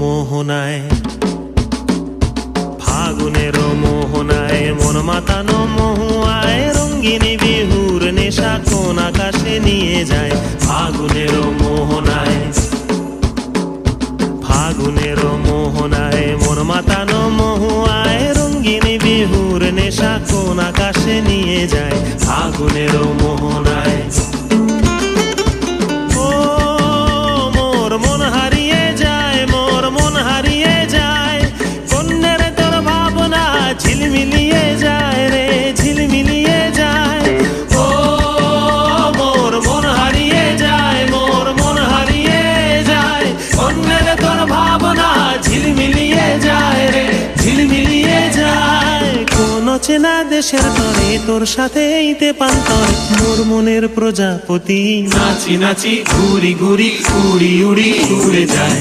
মোহনায় ফাগুনের মোহনায় মন মাতানো মহুয়ায় রঙ্গিনী বিহুর নেশা কোন আকাশে নিয়ে যায়। ফাগুনের মোহনায় ফাগুনের মোহনায় মন মাতানো মহুয়ায় রঙ্গিনী বিহুর নেশা কোন আকাশে নিয়ে যায়। ফাগুনের মোহনায় ঝিলমিলিয়ে যায় রে ঝিলমিলিয়ে যায়। ও মোর মন হারিয়ে যায়, মোর মন হারিয়ে যায়, অন্যের তোর ভাবনা ঝিলমিলিয়ে যায় রে ঝিলমিলিয়ে যায়। কোন চেনা দেশের তরে তোর সাথে এইতে পান্তর মোর মনের প্রজাপতি নাচি নাচি ঘুরি ঘুরি উড়ি উড়ি উড়ে যায়।